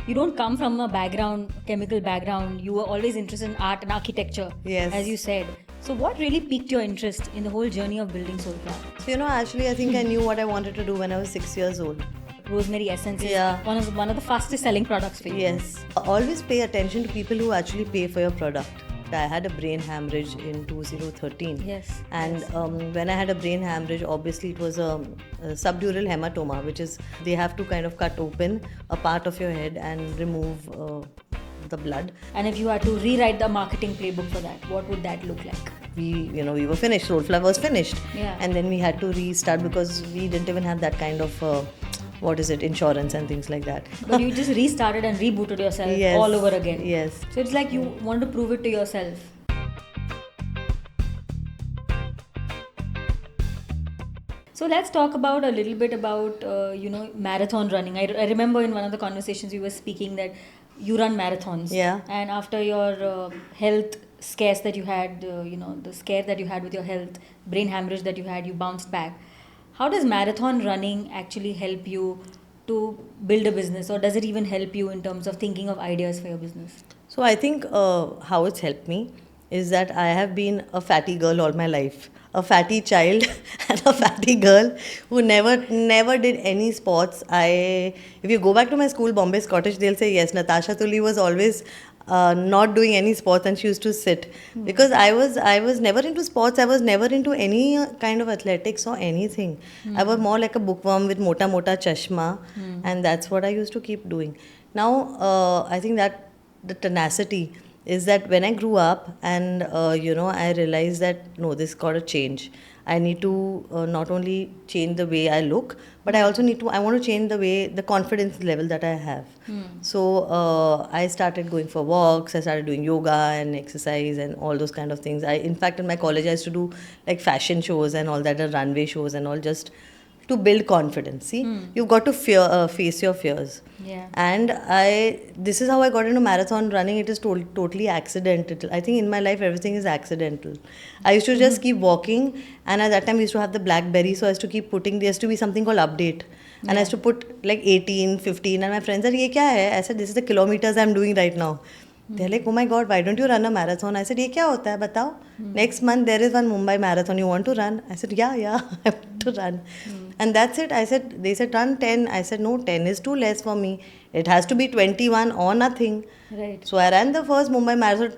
You don't come from a background, chemical background. You were always interested in art and architecture, Yes. as you said. So, what really piqued your interest in the whole journey of building Soulflower? So, actually, I think I knew what I wanted to do when I was 6 years old. Rosemary essence is Yeah. one of the fastest selling products for you. Yes. Always pay attention to people who actually pay for your product. I had a brain hemorrhage in 2013. Yes. And yes. When I had a brain hemorrhage, obviously it was a subdural hematoma, which is they have to kind of cut open a part of your head and remove the blood. And if you had to rewrite the marketing playbook for that, what would that look like? We were finished. Soulflower was finished. Yeah. And then we had to restart because we didn't even have that kind of insurance and things like that. But you just restarted and rebooted yourself Yes. all over again. Yes. So it's like you want to prove it to yourself. So let's talk about a little bit about marathon running. I remember in one of the conversations you were speaking that you run marathons. Yeah. And after your health scares that you had, the scare that you had with your health, brain hemorrhage that you had, you bounced back. How does marathon running actually help you to build a business, or does it even help you in terms of thinking of ideas for your business? So I think how it's helped me is that I have been a fatty girl all my life, a fatty child and a fatty girl who never did any sports. If you go back to my school, Bombay Scottish, they'll say yes, Natasha Tuli was always not doing any sports and she used to sit because I was never into sports. I was never into any kind of athletics or anything. I was more like a bookworm with mota chashma, and that's what I used to keep doing. Now I think that the tenacity is that when I grew up and I realized that no, this got to change. I need to not only change the way I look, but I also I want to change the confidence level that I have. So I started going for walks, I started doing yoga and exercise and all those kind of things. In fact, in my college, I used to do like fashion shows and all that, runway shows and all, just to build confidence. See, you've got to face your fears. Yeah. And this is how I got into marathon running. It is totally accidental. I think in my life everything is accidental. I used to just keep walking, and at that time we used to have the BlackBerry, so I used to keep putting, there used to be something called update. And I used to put like 18, 15, and my friends said, "Ye kya hai?" I said, "This is the kilometers I'm doing right now." They're like, "Oh my God, why don't you run a marathon?" I said, "Ye kya hota hai? Batao." Next month there is one Mumbai marathon. You want to run? I said, "Yeah, I want to run." And that's it. They said, "Run 10." I said, "No, 10 is too less for me. It has to be 21 or nothing." Right. So I ran the first Mumbai marathon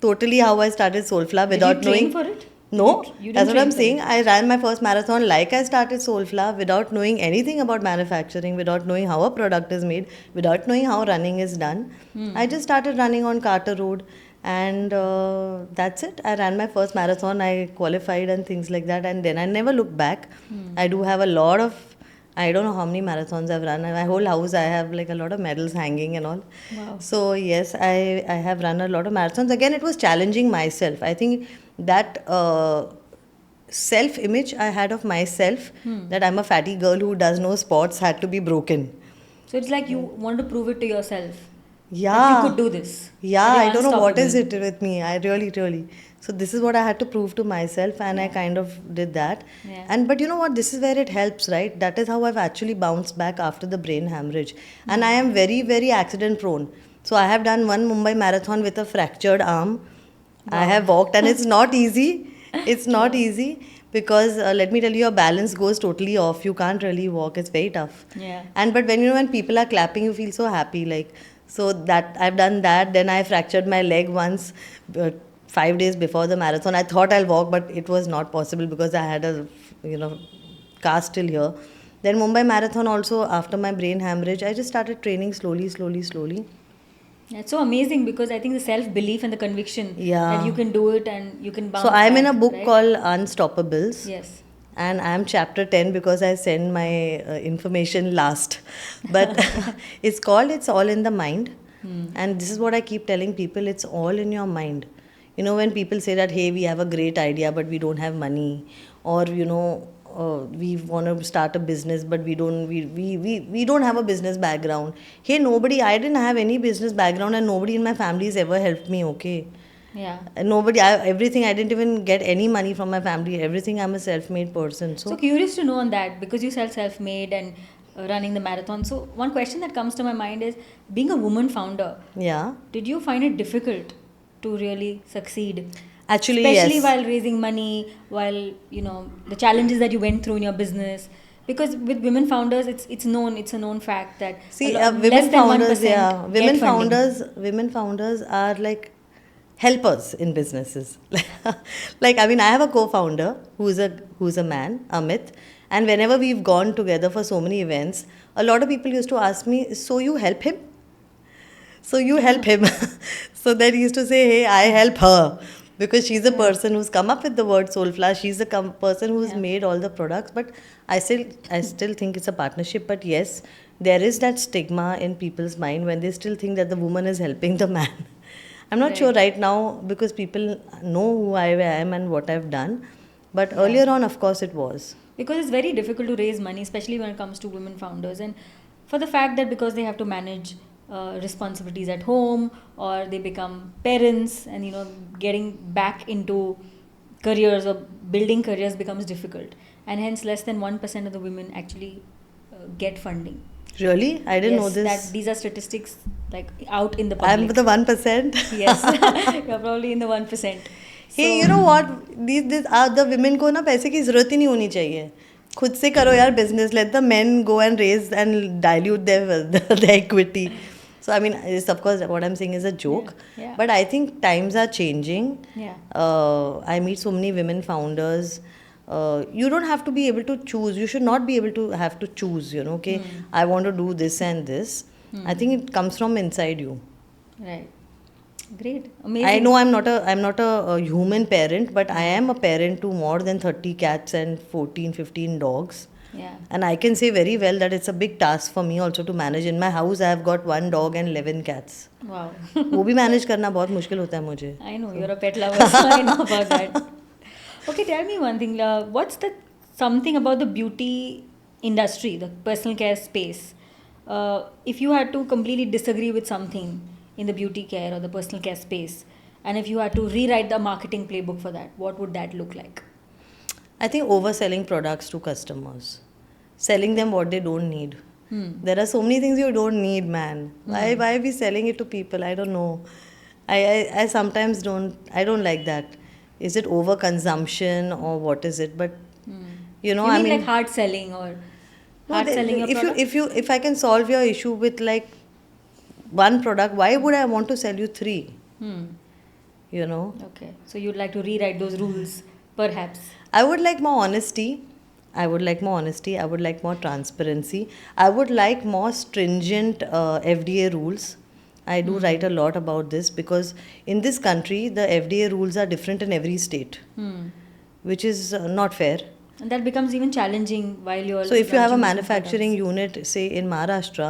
totally how I started Soulflower without Did you train knowing. for it? No, You didn't that's what train I'm for saying. it. I ran my first marathon like I started Soulflower without knowing anything about manufacturing, without knowing how a product is made, without knowing how running is done. I just started running on Carter Road, and that's it. I ran my first marathon, I qualified and things like that, and then I never looked back. I do have a lot of, I don't know how many marathons I've run. My whole house, I have like a lot of medals hanging and all. Wow. So yes, I have run a lot of marathons. Again, it was challenging myself. I think that self-image I had of myself, that I'm a fatty girl who does no sports, had to be broken. So it's like you want to prove it to yourself. That Yeah. you could do this. Yeah, That you're I don't know what is unstoppable. it with me. I really. So this is what I had to prove to myself, and I kind of did that. Yeah. And but you know what? This is where it helps, right? That is how I've actually bounced back after the brain hemorrhage. And I am very accident prone. So I have done one Mumbai marathon with a fractured arm. I have walked, and it's not easy. It's not easy because let me tell you, your balance goes totally off. You can't really walk. It's very tough. Yeah. And but when people are clapping, you feel so happy. Like, so that I've done that. Then I fractured my leg once, 5 days before the marathon. I thought I'll walk, but it was not possible because I had a cast still here. Then Mumbai marathon also, after my brain hemorrhage, I just started training slowly. It's so amazing because I think the self-belief and the conviction Yeah. that you can do it and you can bounce So I'm in a back, book right? called Unstoppables. Yes. And I'm chapter 10 because I send my information last. But it's called It's All in the Mind. And this is what I keep telling people, it's all in your mind. When people say that, hey, we have a great idea, but we don't have money, or, we want to start a business, but we don't have a business background. Hey, I didn't have any business background, and nobody in my family has ever helped me, okay? Yeah. And everything, I didn't even get any money from my family. Everything, I'm a self-made person. So curious to know on that because you self-made and running the marathon. So one question that comes to my mind is, being a woman founder, Yeah. did you find it difficult to really succeed? Actually, Especially yes. while raising money, while the challenges that you went through in your business. Because with women founders, it's a known fact that See, less women than founders, 1% yeah, get funding. women founders are like helpers in businesses. Like, I mean, I have a co-founder who's a man, Amit, and whenever we've gone together for so many events, a lot of people used to ask me, "So you help him? So you help him?" So then he used to say, "Hey, I help her." Because she's the person who's come up with the word Soulflower. She's the person who's Yeah. made all the products. But I still think it's a partnership. But yes, there is that stigma in people's mind when they still think that the woman is helping the man. I'm not sure Right. right now because people know who I am and what I've done. But Yeah. earlier on, of course, it was. Because it's very difficult to raise money, especially when it comes to women founders, and for the fact that because they have to manage responsibilities at home, or they become parents, and getting back into careers or building careers becomes difficult, and hence less than 1% of the women actually get funding. Really? I didn't know Yes, that this. these are statistics like out in the I'm public. the 1%. Yes, you're probably in the 1%. Hey, you know what? These are the women को ना पैसे की ज़रूरत ही नहीं होनी चाहिए. खुद से करो यार business. Let the men go and raise and dilute their equity. So I mean, it's, of course, what I'm saying is a joke. Yeah. But I think times are changing. Yeah. I meet so many women founders. You don't have to be able to choose. You should not be able to have to choose. Okay, I want to do this and this. I think it comes from inside you. Right. Great. Amazing. I know I'm not a human parent, but I am a parent to more than 30 cats and 14, 15 dogs. Yeah. And I can say very well that it's a big task for me also to manage. In my house, I have got 1 dog and 11 cats. Wow. वो भी manage करना बहुत मुश्किल होता है मुझे. I know you're a pet lover, so I know about that. Okay, tell me one thing. What's the something about the beauty industry, the personal care space? If you had to completely disagree with something in the beauty care or the personal care space, and if you had to rewrite the marketing playbook for that, what would that look like? I think overselling products to customers, selling them what they don't need. There are so many things you don't need, man. Why are we selling it to people? I don't know. I sometimes don't like that. Is it overconsumption or what is it? But You I mean mean, like hard selling or no, hard selling your product? if I can solve your issue with like one product, why would I want to sell you 3? Okay, so you'd like to rewrite those rules, perhaps. I would like more honesty. I would like more transparency. I would like more stringent FDA rules. I do write a lot about this because in this country, the FDA rules are different in every state, which is not fair. And that becomes even challenging while you're. So if you have a launching these new manufacturing products. unit, say in Maharashtra,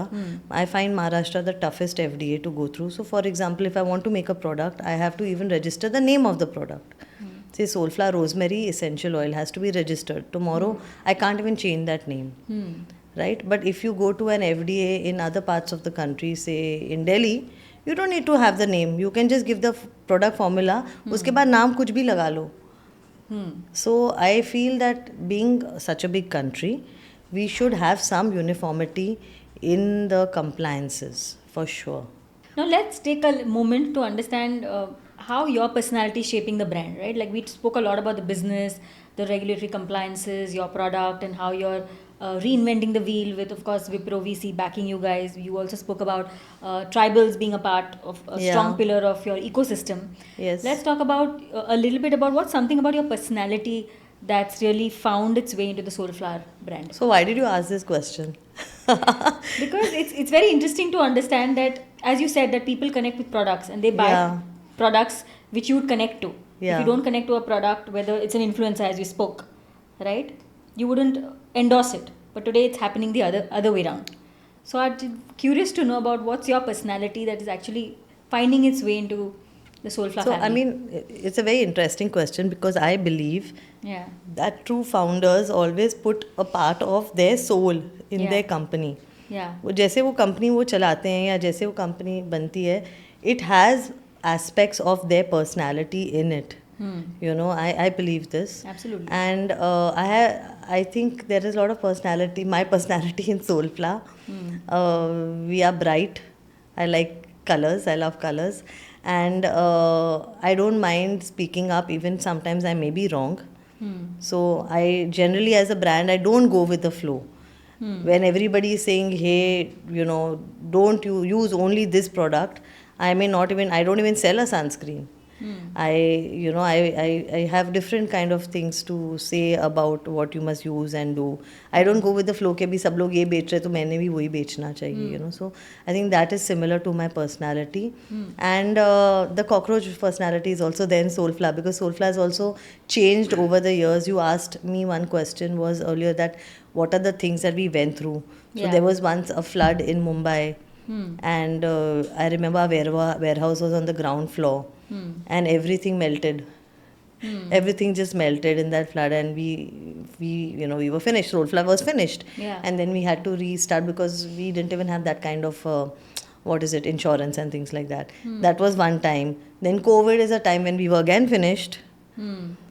I find Maharashtra the toughest FDA to go through. So for example, if I want to make a product, I have to even register the name of the product. Say Soulflower rosemary essential oil has to be registered. Tomorrow, I can't even change that name. Right? But if you go to an FDA in other parts of the country, say in Delhi, you don't need to have the name. You can just give the product formula. उसके बाद नाम कुछ भी लगा लो. So I feel that being such a big country, we should have some uniformity in the compliances for sure. Now let's take a moment to understand how your personality is shaping the brand, right? Like we spoke a lot about the business, the regulatory compliances, your product, and how you're reinventing the wheel with, of course, Wipro VC backing you guys. You also spoke about tribals being a part of a strong pillar of your ecosystem. Yes. Let's talk about a little bit about what's something about your personality that's really found its way into the Soulflower brand. So why did you ask this question? Because it's very interesting to understand that, as you said, that people connect with products and they buy products which you would connect to. If you don't connect to a product, whether it's an influencer, as you spoke, right, you wouldn't endorse it. But today it's happening the other way around. So I'm curious to know about what's your personality that is actually finding its way into the Soulflower family. I mean, it's a very interesting question because I believe that true founders always put a part of their soul in their company. वो जैसे वो company वो चलाते हैं या जैसे वो company बनती है, it has aspects of their personality in it. You know, I believe this. Absolutely. And I think there is a lot of personality, my personality in Soulflower. We are bright. I like colors. I love colors. And I don't mind speaking up, even sometimes I may be wrong. So I generally, as a brand, I don't go with the flow. When everybody is saying, hey, you know, don't you use only this product, I don't even sell a sunscreen. I have different kind of things to say about what you must use and do. I don't go with the flow के भी सब लोग ये बेच रहे तो मैंने भी वही बेचना चाहिए, you know. So I think that is similar to my personality. And the cockroach personality is also there in Soulflower, because Soulflower has also changed over the years. You asked me one question was earlier that what are the things that we went through. So Yeah. there was once a flood in Mumbai, and I remember our warehouse was on the ground floor, and everything melted. Everything just melted in that flood, and we were finished. Soulflower was finished, Yeah. and then we had to restart because we didn't even have that kind of insurance and things like that. That was one time. Then COVID is a time when we were again finished.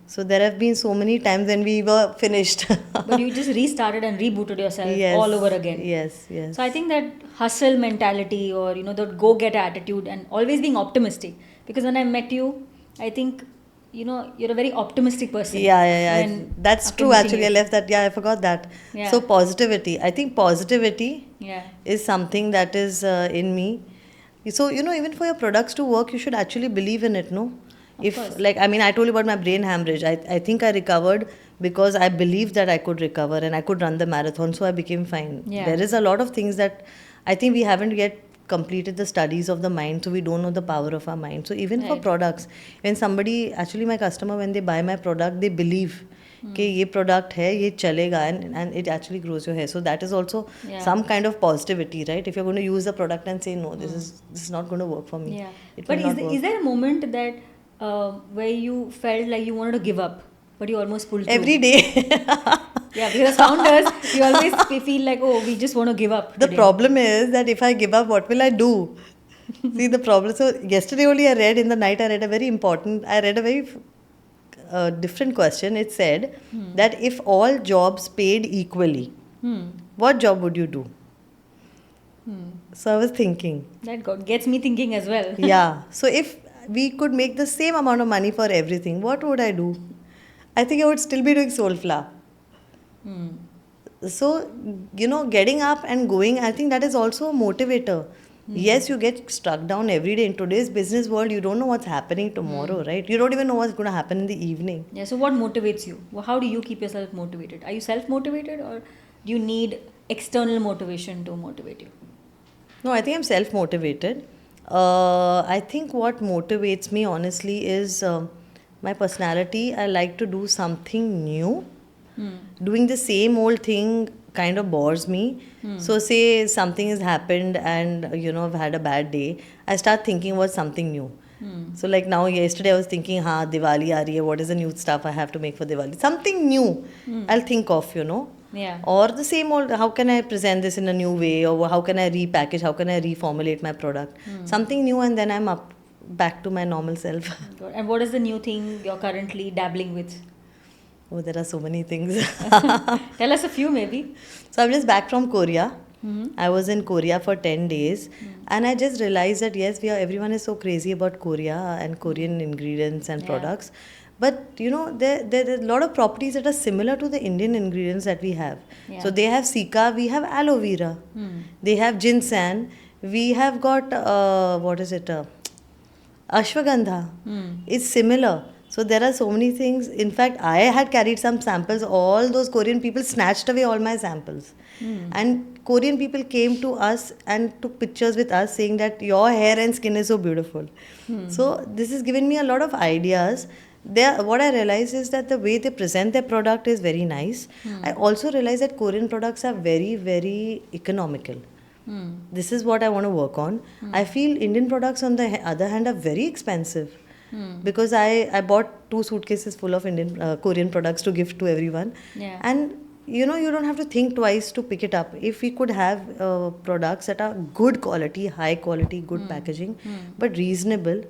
So there have been so many times when we were finished. But you just restarted and rebooted yourself Yes. all over again. Yes, yes. So I think that hustle mentality, or the go-getter attitude, and always being optimistic. Because when I met you, I think you're a very optimistic person. Yeah. when- That's after true. meeting Actually, you. I left that. Yeah, I forgot that. Yeah. So positivity. I think positivity Yeah. is something that is in me. So even for your products to work, you should actually believe in it, no? Of course. I told you about my brain hemorrhage. I think I recovered because I believed that I could recover and I could run the marathon, so I became fine. Yeah. There is a lot of things that I think we haven't yet completed the studies of the mind, so we don't know the power of our mind. So even for Right. products, when somebody, actually my customer, when they buy my product, they believe कि ये product है, ये चलेगा, and it actually grows your hair. So that is also Yeah. some kind of positivity, right? If you're going to use the product and say no, this is not going to work for me. Yeah. It But will not work. is there a moment that where you felt like you wanted to give up, but you almost pulled through? Every day. Yeah, because as founders, we always we feel like, oh, we just want to give up. The today. problem is that if I give up, what will I do? See the problem. So yesterday only I read a very different question. It said that if all jobs paid equally, what job would you do? So I was thinking, That gets me thinking as well. yeah. So if we could make the same amount of money for everything, what would I do? I think I would still be doing Soulflower. So, getting up and going, I think that is also a motivator. Yes, you get struck down every day. In today's business world, you don't know what's happening tomorrow, right? You don't even know what's going to happen in the evening. Yeah, so what motivates you? How do you keep yourself motivated? Are you self-motivated, or do you need external motivation to motivate you? No, I think I'm self-motivated. I think what motivates me, honestly, is my personality. I like to do something new. Doing the same old thing kind of bores me. So say something has happened and I've had a bad day, I start thinking about something new. So like now, yesterday I was thinking, Diwali aa rahi hai, what is the new stuff I have to make for Diwali? Something new I'll think of, Yeah. Or the same old, how can I present this in a new way, or how can I repackage, how can I reformulate my product? Something new, and then I'm back to my normal self. Good. And what is the new thing you're currently dabbling with? Oh, there are so many things. Tell us a few, maybe. So I'm just back from Korea. I was in Korea for 10 days, and I just realized that yes, everyone is so crazy about Korea and Korean ingredients and Yeah. products. But there are a lot of properties that are similar to the Indian ingredients that we have. Yeah. So they have Sika, we have aloe vera. They have ginseng. We have got ashwagandha. It's similar. So there are so many things. In fact, I had carried some samples. All those Korean people snatched away all my samples. And Korean people came to us and took pictures with us saying that your hair and skin is so beautiful. So this has given me a lot of ideas. What I realized is that the way they present their product is very nice. I also realized that Korean products are very, very economical. This is what I want to work on. I feel Indian products, on the other hand, are very expensive. Because I bought 2 suitcases full of Korean products to give to everyone. Yeah. And you don't have to think twice to pick it up. If we could have products that are good quality, high quality, good packaging, but reasonable,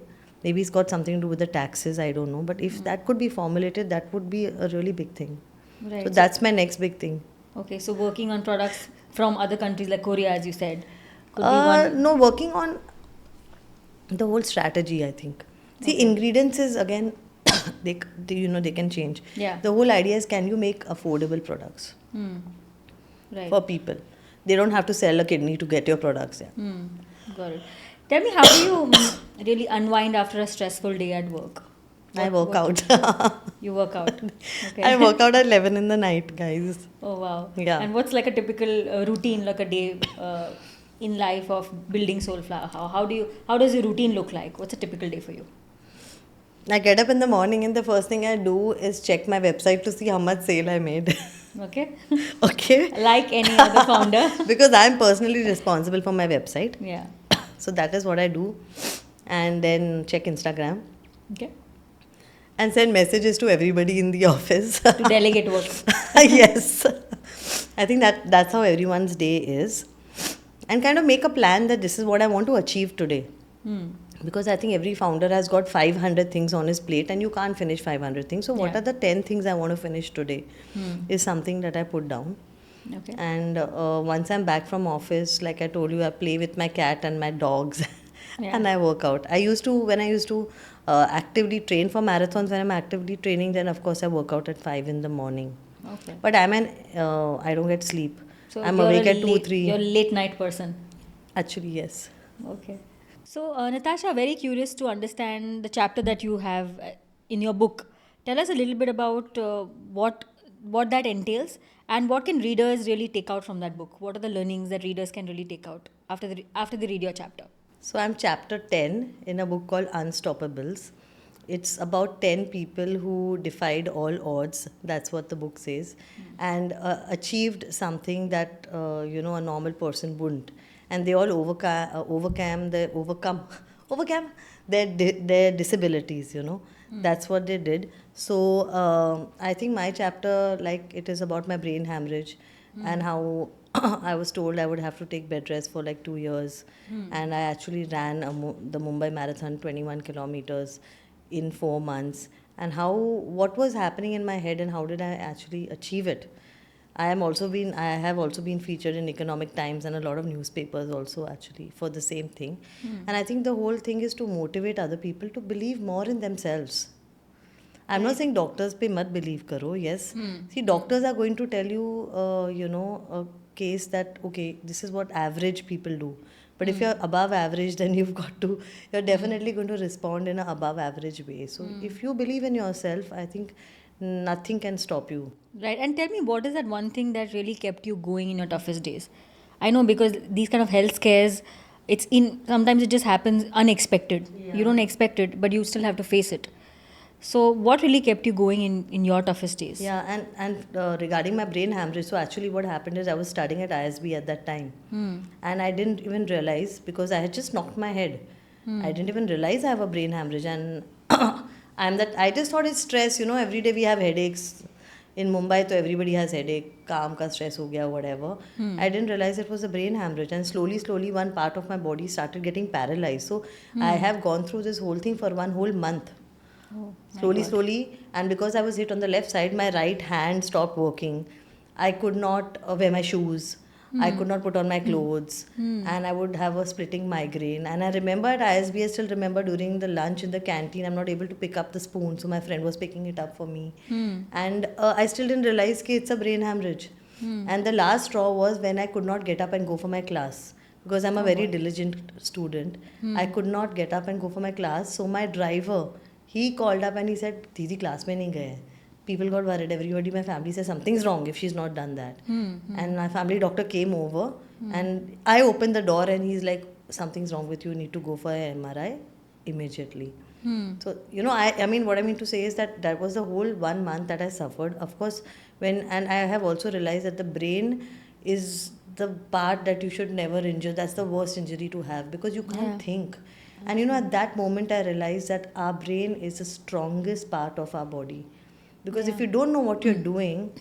Maybe it's got something to do with the taxes, I don't know. But if that could be formulated, that would be a really big thing. Right. So that's my next big thing. Okay, so working on products from other countries like Korea, as you said, could be one. No, working on the whole strategy, I think. See, Okay. ingredients is again, they can change. Yeah. The whole idea is, can you make affordable products Right. for people? They don't have to sell a kidney to get your products. Yeah. Got it. Tell me, how do you really unwind after a stressful day at work? I work out. You work out. Okay. I work out at 11 in the night, guys. Oh wow. Yeah. And what's like a typical routine, like a day in life of building Soulflower? How does your routine look like? What's a typical day for you? I get up in the morning and the first thing I do is check my website to see how much sale I made. Okay. Okay. Like any other founder. Because I'm personally responsible for my website. Yeah. So that is what I do. And then check Instagram Okay. and send messages to everybody in the office. To delegate work. Yes. I think that's how everyone's day is. And kind of make a plan that this is what I want to achieve today. Because I think every founder has got 500 things on his plate and you can't finish 500 things. So what Yeah. are the 10 things I want to finish today is something that I put down. Okay. And once I'm back from office, like I told you, I play with my cat and my dogs Yeah. and I work out. When I used to actively train for marathons, when I'm actively training, then of course I work out at 5 in the morning. Okay. But I don't get sleep. So I'm you're awake a at 2, 3. You're a late night person. Actually, yes. Okay. So, Natasha, very curious to understand the chapter that you have in your book. Tell us a little bit about what that entails and what can readers really take out from that book. What are the learnings that readers can really take out after they read your chapter? So I'm chapter 10 in a book called Unstoppables. It's about 10 people who defied all odds. That's what the book says. And achieved something that, a normal person wouldn't. And they all overcome their disabilities, That's what they did. So I think my chapter, like, it is about my brain hemorrhage and how I was told I would have to take bed rest for like 2 years. And I actually ran the Mumbai Marathon 21 kilometers in 4 months. And what was happening in my head and how did I actually achieve it? I have also been featured in Economic Times and a lot of newspapers also actually for the same thing. And I think the whole thing is to motivate other people to believe more in themselves. I'm not saying doctors pe mat believe karo, yes. See, doctors are going to tell you, a case that, okay, this is what average people do. But if you're above average, then you're definitely going to respond in an above average way. So if you believe in yourself, I think nothing can stop you. Right. And tell me, what is that one thing that really kept you going in your toughest days? I know, because these kind of health scares, sometimes it just happens unexpected. Yeah. You don't expect it, but you still have to face it. So what really kept you going in your toughest days? Yeah, and regarding my brain hemorrhage, so actually what happened is I was studying at ISB at that time. And I didn't even realize, because I had just knocked my head. I didn't even realize I have a brain hemorrhage. And I just thought it's stress, every day we have headaches. In Mumbai, so everybody has headache, kaam ka stress ho gaya, whatever. I didn't realize it was a brain hemorrhage. And slowly, one part of my body started getting paralyzed. So I have gone through this whole thing for 1 whole month. Oh, my Slowly, and because I was hit on the left side, my right hand stopped working. I could not wear my shoes. I could not put on my clothes, and I would have a splitting migraine. And I remember at ISB, I still remember during the lunch in the canteen, I'm not able to pick up the spoon, so my friend was picking it up for me. And I still didn't realize that it's a brain hemorrhage. And the last straw was when I could not get up and go for my class. Because I'm a very diligent student, I could not get up and go for my class. So my driver, he called up and he said, Didi, class mein nahi gaye. People got worried. Everybody, my family said something's wrong if she's not done that. And my family doctor came over and I opened the door and he's like, something's wrong with you. You need to go for an MRI immediately. So, I mean, what I mean to say is that was the whole 1 month that I suffered. Of course, and I have also realized that the brain is the part that you should never injure. That's the worst injury to have because you can't think. And at that moment I realized that our brain is the strongest part of our body. Because if you don't know what you're doing,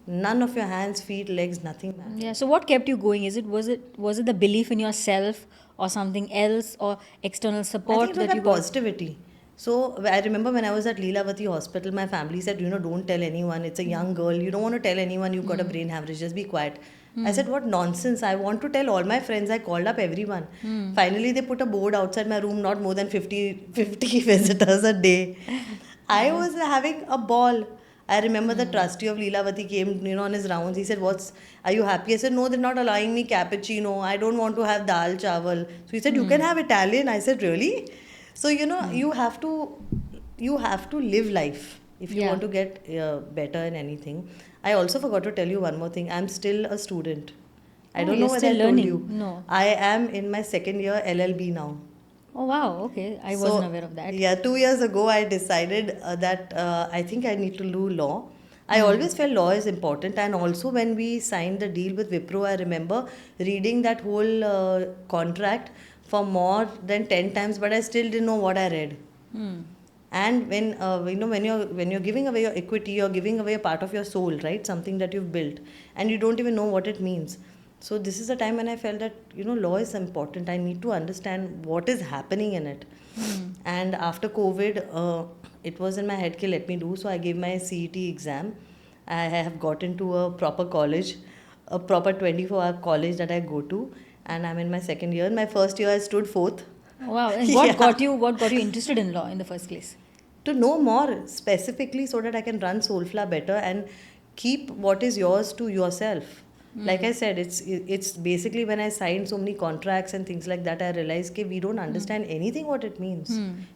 none of your hands, feet, legs, nothing matters. Yeah. So what kept you going? Was it the belief in yourself or something else or external I support think it was that that you got? positivity. So I remember when I was at Leelavati Hospital, my family said, don't tell anyone. It's a young girl. You don't want to tell anyone you've got a brain hemorrhage. Just be quiet. I said, what nonsense. I want to tell all my friends. I called up everyone. Finally, they put a board outside my room, not more than 50 visitors a day. I was having a ball. I remember the trustee of Leelavati came, on his rounds. He said, are you happy? I said, no, they're not allowing me cappuccino. I don't want to have dal chawal. So he said, you can have Italian. I said, really? So, you have to live life if you Yeah. want to get better in anything. I also forgot to tell you one more thing. I'm still a student. I Oh, don't you're know whether I still told learning. you. No. I am in my second year LLB now. Oh, wow. Okay. I wasn't aware of that. Yeah, 2 years ago, I decided that I think I need to do law. I always felt law is important, and also when we signed the deal with Wipro, I remember reading that whole contract for more than 10 times, but I still didn't know what I read. And when you're giving away your equity, you're giving away a part of your soul, right? Something that you've built, and you don't even know what it means. So this is a time when I felt that law is important. I need to understand what is happening in it. And after COVID, it was in my head, "Ki let me do." So I gave my CET exam. I have got into a proper college, a proper 24-hour college that I go to, and I'm in my second year. In my first year, I stood fourth. Wow. And what Yeah. got you interested in law in the first place? To know more specifically so that I can run Soulflower better and keep what is yours to yourself. Like I said, it's basically when I signed so many contracts and things like that, I realized that we don't understand anything what it means.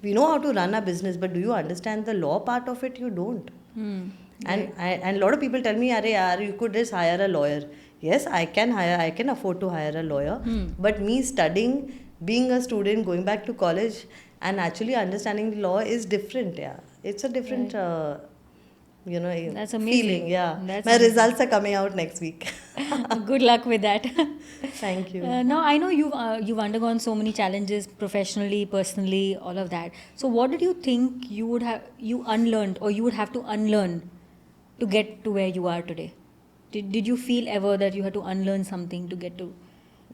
We know how to run a business, but do you understand the law part of it? You don't. And a lot of people tell me, "Arey yaar, you could just hire a lawyer." Yes, I can afford to hire a lawyer. But me studying, being a student, going back to college, and actually understanding the law is different. Yeah, it's a different, That's amazing. feeling. Yeah, That's my amazing. results are coming out next week. Good luck with that. Thank you. Now I know you've undergone so many challenges professionally, personally, all of that. So what did you think you unlearned or you would have to unlearn to get to where you are today? Did you feel ever that you had to unlearn something to get to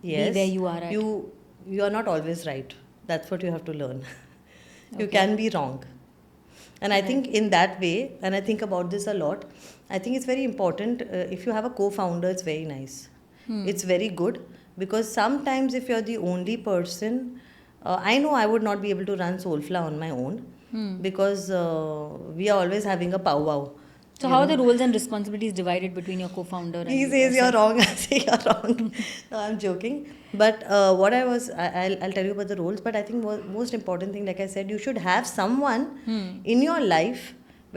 Yes, be where you are at? you are not always right. That's what you have to learn. You Okay. can be wrong. And I think in that way, and I think about this a lot, I think it's very important. If you have a co-founder, it's very nice. It's very good because sometimes if you're the only person, I know I would not be able to run Soulflower on my own because we are always having a powwow. So you how are know. the roles and responsibilities divided between your co-founder and He says you're yourself? wrong. I say you're wrong. No, I'm joking. But what I'll tell you about the roles. But I think most important thing, like I said, you should have someone in your life,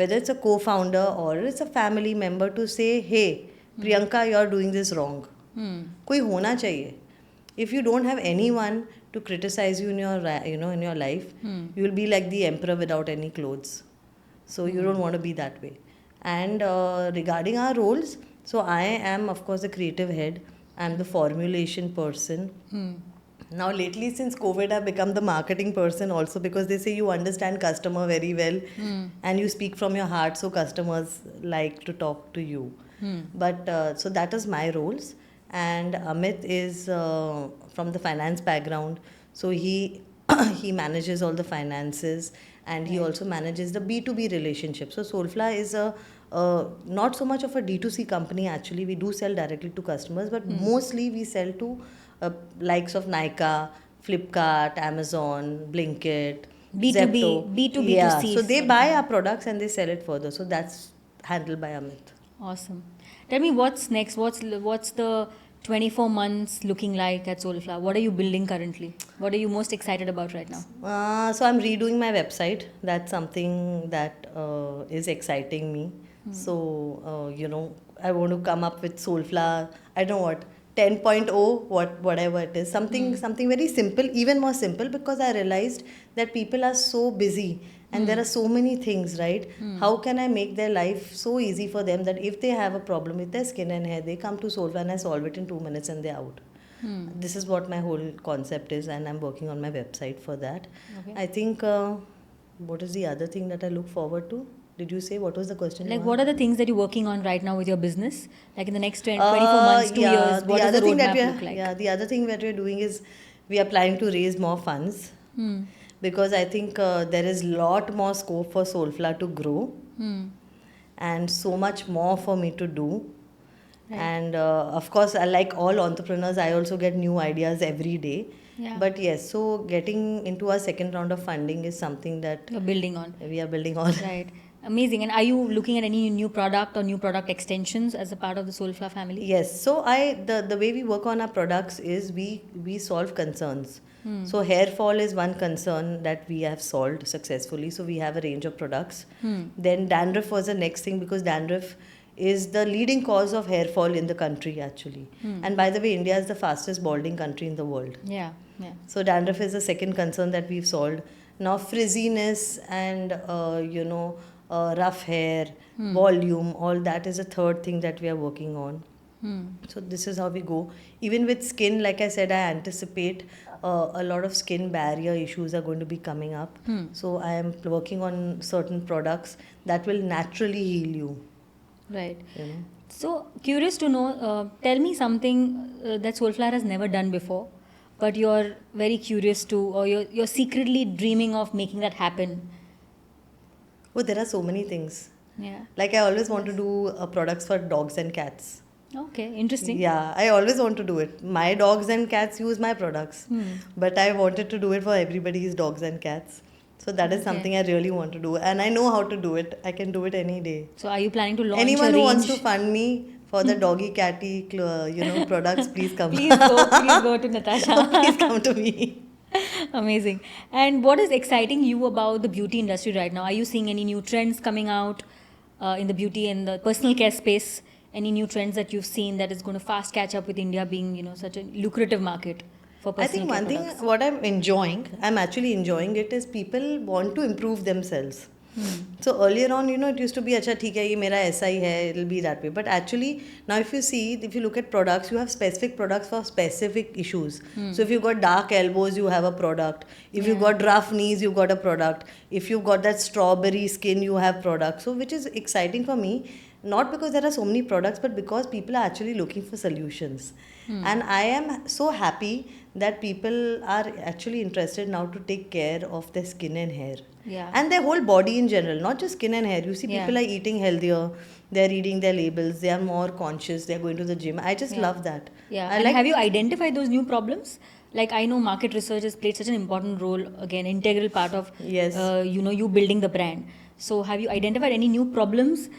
whether it's a co-founder or it's a family member, to say, "Hey, Priyanka, you're doing this wrong." कोई होना चाहिए. If you don't have anyone to criticize you in your life, you will be like the emperor without any clothes. So you don't want to be that way. And regarding our roles, so I am of course the creative head. I'm the formulation person. Now lately since COVID, I've become the marketing person also because they say you understand customer very well and you speak from your heart, so customers like to talk to you. But so that is my roles. And Amit is from the finance background, so he he manages all the finances and he also manages the B2B relationship. So Soulflower is a not so much of a D2C company. Actually, we do sell directly to customers, but mostly we sell to likes of Nykaa, Flipkart, Amazon, Blinkit, B2B, Zepto. B2B2C Yeah, so they sort of buy thing. our products and they sell it further. So that's handled by Amit. Awesome. Tell me what's next? What's the 24 months looking like at Soulflower? What are you building currently? What are you most excited about right now? So I'm redoing my website. That's something that is exciting me. So I want to come up with Soulflower. I don't know what 10.0, whatever it is. Something very simple, even more simple, because I realized that people are so busy and there are so many things, right? How can I make their life so easy for them that if they have a problem with their skin and hair, they come to Soulflower and I solve it in 2 minutes and they're out. This is what my whole concept is, and I'm working on my website for that. Okay. I think what is the other thing that I look forward to? Did you say what was the question? Like, you what asked? are the things that you're working on right now with your business? Like in the next 24 months, 2 years, what the does the other thing that roadmap look like? the other thing that we're doing is we are planning to raise more funds. because I think there is lot more scope for Soulflower to grow Hmm. and so much more for me to do. Right. And of course, like all entrepreneurs, I also get new ideas every day. Yeah. But yes, so getting into our second round of funding is something that You're building on. we are building on. Right. Amazing. And are you looking at any new product or new product extensions as a part of the Soulflower family? Yes, so the way we work on our products is we solve concerns. So hair fall is one concern that we have solved successfully. So we have a range of products. Then dandruff was the next thing, because dandruff is the leading cause of hair fall in the country actually. And by the way, India is the fastest balding country in the world. Yeah. Yeah. So dandruff is the second concern that we've solved. Now frizziness and rough hair, volume, all that is a third thing that we are working on. So this is how we go. Even with skin, like I said, I anticipate a lot of skin barrier issues are going to be coming up. So I am working on certain products that will naturally heal you. Right. You know. So curious to know, tell me something that Soulflower has never done before, but you're very curious to, or you're secretly dreaming of making that happen. Oh, there are so many things. Yeah. Like I always want to do products for dogs and cats. Okay. Interesting. Yeah, I always want to do it. My dogs and cats use my products, but I wanted to do it for everybody's dogs and cats. So that is Okay. something I really want to do, and I know how to do it. I can do it any day. So are you planning to launch Anyone a who range? wants to fund me for the doggy catty, products, please come. Please go to Natasha. Please come to me. Amazing. And what is exciting you about the beauty industry right now? Are you seeing any new trends coming out in the beauty and the personal care space? Any new trends that you've seen that is going to fast catch up with India being, such a lucrative market for I personal think care one thing, products? what I'm actually enjoying it, is people want to improve themselves. So earlier on, it used to be, acha, theek hai, ye mera aisa hi hai, it'll be that way. But actually, now if you look at products, you have specific products for specific issues. So if you've got dark elbows, you have a product. If you've got rough knees, you've got a product. If you've got that strawberry skin, you have products. So which is exciting for me, not because there are so many products, but because people are actually looking for solutions. And I am so happy that people are actually interested now to take care of their skin and hair. Yeah. And their whole body in general, not just skin and hair. You see, Yeah. people are eating healthier, they're reading their labels, they are more conscious, they're going to the gym. I just love that. Yeah. I And like have you identified those new problems? Like I know market research has played such an important role, again, integral part of Yes. you building the brand. So have you identified any new problems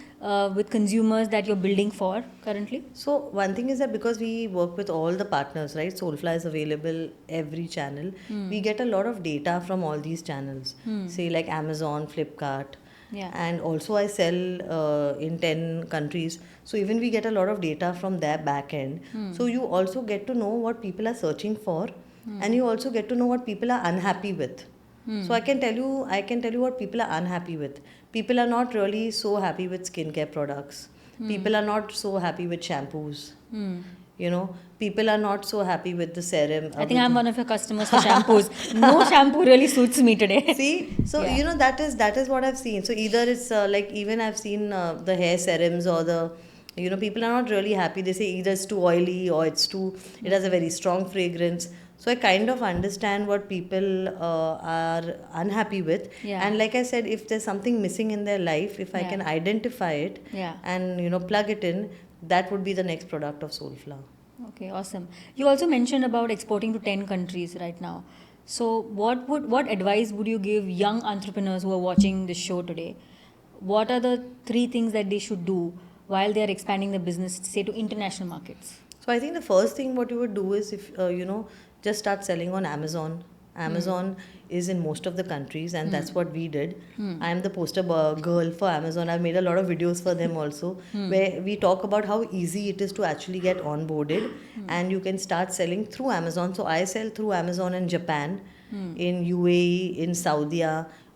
with consumers that you're building for currently? So one thing is that because we work with all the partners, right? Soulflower is available every channel. We get a lot of data from all these channels. Say like Amazon, Flipkart. Yeah. And also I sell in 10 countries. So even we get a lot of data from their back end. So you also get to know what people are searching for, and you also get to know what people are unhappy with. So I can tell you what people are unhappy with. People are not really so happy with skincare products. People are not so happy with shampoos. People are not so happy with the serum. I think I'm one of your customers for shampoos. No shampoo really suits me today. See, so Yeah. that is what I've seen. So either it's like, even I've seen the hair serums, or the people are not really happy. They say either it's too oily, or it has a very strong fragrance. So I kind of understand what people are unhappy with. Yeah. And like I said, if there's something missing in their life, if I Yeah. can identify it Yeah. and plug it in, that would be the next product of Soulflower. Okay, awesome. You also mentioned about exporting to 10 countries right now. So what advice would you give young entrepreneurs who are watching this show today? What are the 3 things that they should do while they are expanding their business, say, to international markets? So I think the first thing what you would do is, if just start selling on Amazon. Amazon is in most of the countries, and that's what we did. I am the poster girl for Amazon. I've made a lot of videos for them also, where we talk about how easy it is to actually get onboarded, and you can start selling through Amazon. So I sell through Amazon in Japan, in UAE, in Saudi,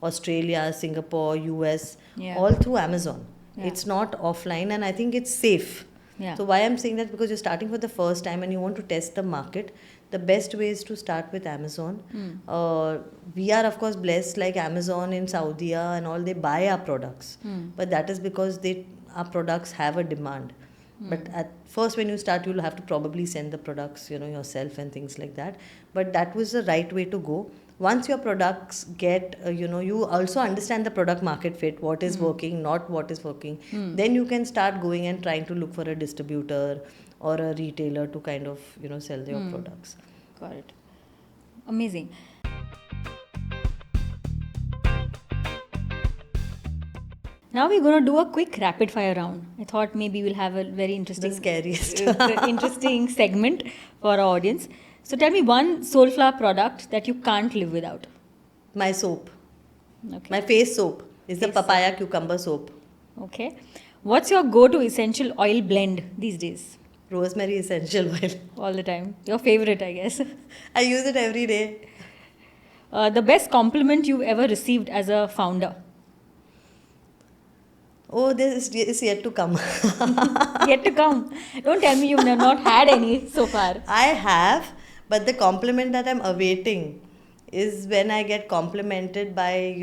Australia, Singapore, US, Yeah. all through Amazon. Yeah. It's not offline, and I think it's safe. Yeah. So why I'm saying that, because you're starting for the first time and you want to test the market, the best way is to start with Amazon. We are of course blessed, like Amazon in Saudi and all, they buy our products, but that is because our products have a demand. But at first, when you start, you'll have to probably send the products yourself and things like that. But that was the right way to go. once your products get, you also understand the product market fit, what is working, not what is working, then you can start going and trying to look for a distributor or a retailer to kind of, sell your products. Got it. Amazing. Now we're going to do a quick rapid fire round. I thought maybe we'll have a very interesting, The scariest. interesting segment for our audience. So tell me one Soulflower product that you can't live without. My soap. Okay. My face soap is the Face papaya cucumber soap. Okay. What's your go-to essential oil blend these days? Rosemary essential oil. All the time. Your favorite, I guess. I use it every day. The best compliment you've ever received as a founder? Oh, this is yet to come. Yet to come. Don't tell me you've not had any so far. I have, but the compliment that I'm awaiting is when I get complimented by,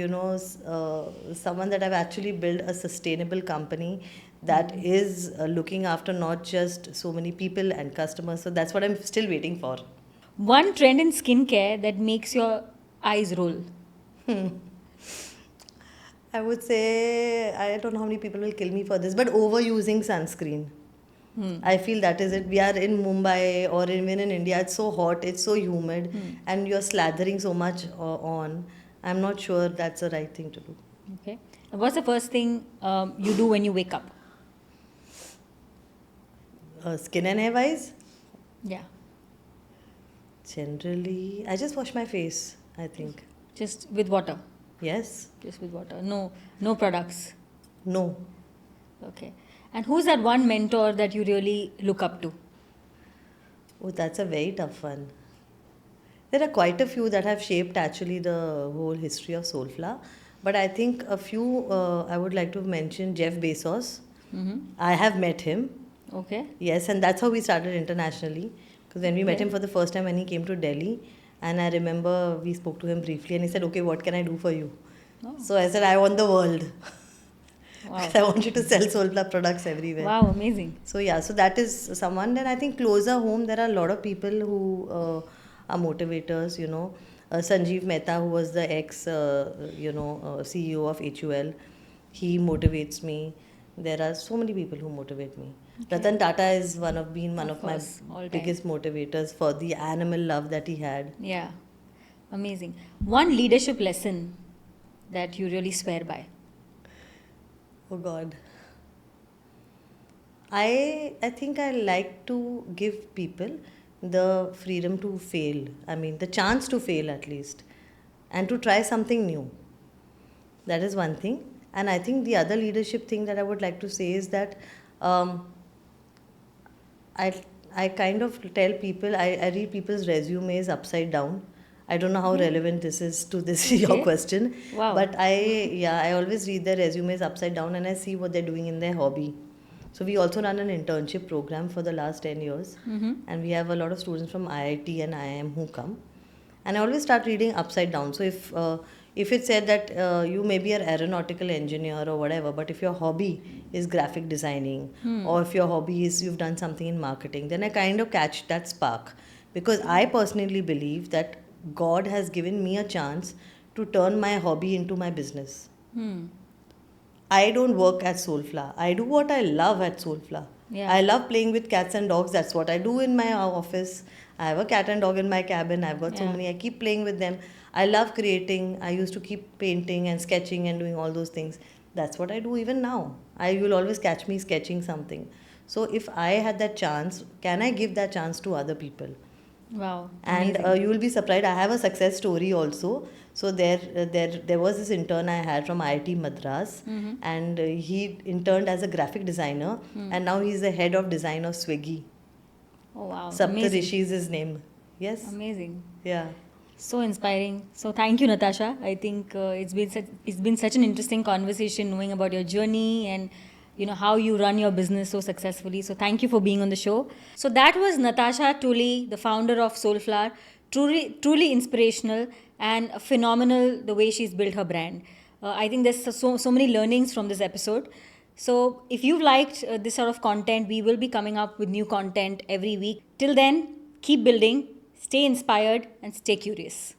someone that I've actually built a sustainable company that is looking after not just so many people and customers. So that's what I'm still waiting for. One trend in skincare that makes your eyes roll. I would say, I don't know how many people will kill me for this, but overusing sunscreen. I feel that is it. We are in Mumbai or even in India, it's so hot, it's so humid, and you're slathering so much on. I'm not sure that's the right thing to do. Okay. What's the first thing you do when you wake up? Skin and hair wise, Yeah. generally, I just wash my face, I think. Just with water. Yes? Just with water. No products. No. Okay. And who's that one mentor that you really look up to? Oh, that's a very tough one. There are quite a few that have shaped actually the whole history of Soulflower. But I think a few I would like to mention Jeff Bezos. I have met him. Okay. Yes, and that's how we started internationally. Because when we met him for the first time when he came to Delhi, and I remember we spoke to him briefly and he said, okay, what can I do for you? Oh. So I said, I want the world. Wow. Because I want you to sell Soulflower products everywhere. Wow, amazing. So yeah, so that is someone. Then I think closer home, there are a lot of people who are motivators, Sanjeev Mehta, who was the CEO of HUL, he motivates me. There are so many people who motivate me. Okay. Ratan Tata is one of course, all my time. biggest motivators for the animal love that he had. Yeah. Amazing. One leadership lesson that you really swear by. Oh God. I think I like to give people the freedom to fail. I mean, the chance to fail at least, and to try something new. That is one thing. And I think the other leadership thing that I would like to say is that I kind of tell people, I read people's resumes upside down. I don't know how relevant this is to this your question. Wow. But I always read their resumes upside down and I see what they're doing in their hobby. So we also run an internship program for the last 10 years. And we have a lot of students from IIT and IIM who come. And I always start reading upside down. So if it said that you may be an aeronautical engineer or whatever, but if your hobby is graphic designing or if your hobby is you've done something in marketing, then I kind of catch that spark. Because I personally believe that God has given me a chance to turn my hobby into my business. I don't work at Soulflower. I do what I love at Soulflower. Yeah. I love playing with cats and dogs. That's what I do in my office. I have a cat and dog in my cabin. I've got so many. I keep playing with them. I love creating. I used to keep painting and sketching and doing all those things. That's what I do even now. You will always catch me sketching something. So if I had that chance, can I give that chance to other people? Wow. And you will be surprised. I have a success story also. So there was this intern I had from IIT Madras, and he interned as a graphic designer, and now he's the head of design of Swiggy. Oh wow. Sapta Amazing. Rishi is his name. Yes. Amazing. Yeah. So inspiring. So thank you, Natasha. I think it's been such an interesting conversation, knowing about your journey and how you run your business so successfully. So thank you for being on the show. So that was Natasha Tuli, the founder of Soulflower. Truly inspirational and phenomenal the way she's built her brand. I think there's so many learnings from this episode. So if you've liked this sort of content, we will be coming up with new content every week. Till then, keep building, stay inspired, and stay curious.